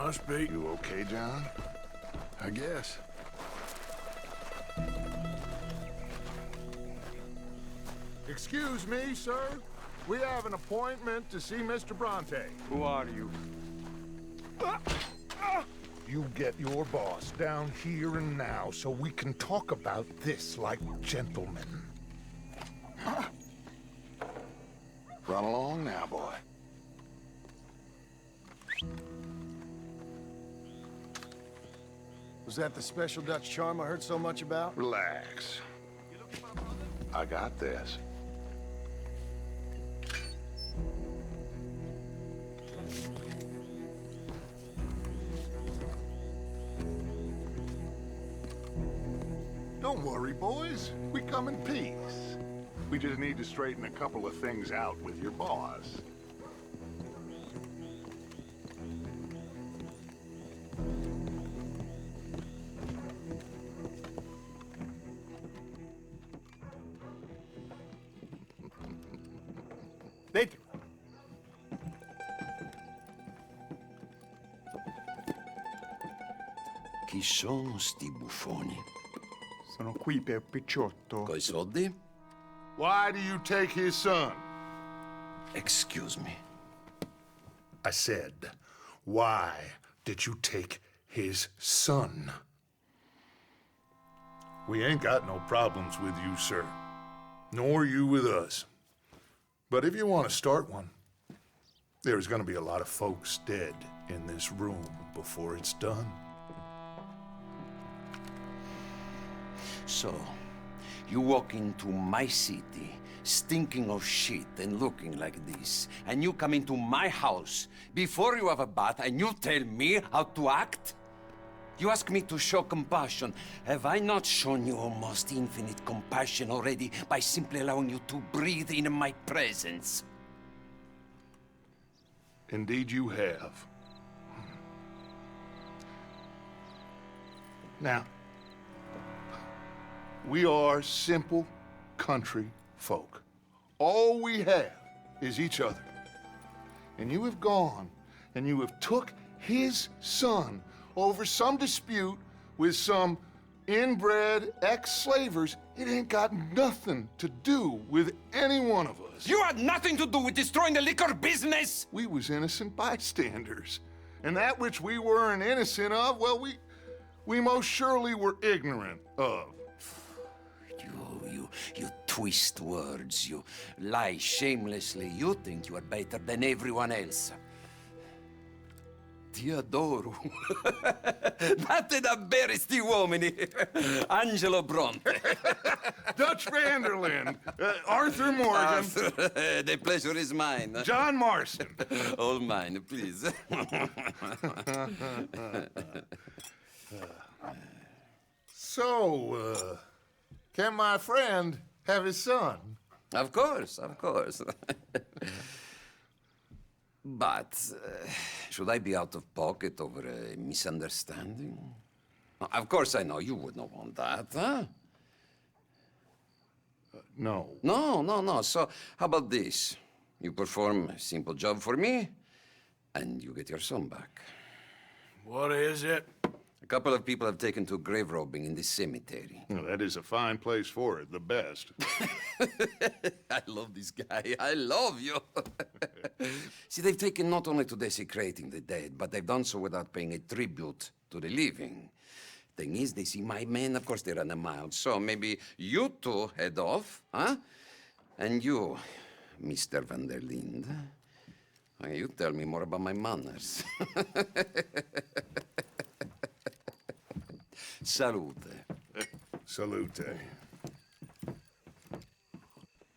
Must be. You okay, John? I guess. Excuse me, sir. We have an appointment to see Mr. Bronte. Who are you? You get your boss down here and now so we can talk about this like gentlemen. Run along now, boy. Was that the special Dutch charm I heard so much about? Relax. I got this. Don't worry, boys. We come in peace. We just need to straighten a couple of things out with your boss. Dentro. Chi sono sti buffoni? Sono qui per Picciotto. Coi soldi? Why do you take his son? Excuse me. I said, why did you take his son? We ain't got no problems with you, sir. Nor you with us. But if you want to start one, there's gonna be a lot of folks dead in this room before it's done. So, you walk into my city, stinking of shit and looking like this, and you come into my house before you have a bath and you tell me how to act? You ask me to show compassion. Have I not shown you almost infinite compassion already by simply allowing you to breathe in my presence? Indeed you have. Now, we are simple country folk. All we have is each other. And you have gone and you have took his son over some dispute with some inbred ex-slavers. It ain't got nothing to do with any one of us. You had nothing to do with destroying the liquor business! We was innocent bystanders. And that which we weren't innocent of, well, we most surely were ignorant of. You twist words, you lie shamelessly. You think you are better than everyone else. Ti adoro. Date da bere sti uomini. Angelo Bronte. Dutch Vanderlyn, Arthur Morgan, The pleasure is mine. John Marston. All mine, please. So, can my friend have his son? Of course, of course. But should I be out of pocket over a misunderstanding? Of course I know you would not want that, huh? No. No. So how about this? You perform a simple job for me, and you get your son back. What is it? A couple of people have taken to grave robbing in this cemetery. Well, that is a fine place for it, the best. I love this guy. I love you. See, they've taken not only to desecrating the dead, but they've done so without paying a tribute to the living. Thing is, they see my men, of course they run a mile. So maybe you two head off, huh? And you, Mr. Van der Linde, you tell me more about my manners. Salute. Salute.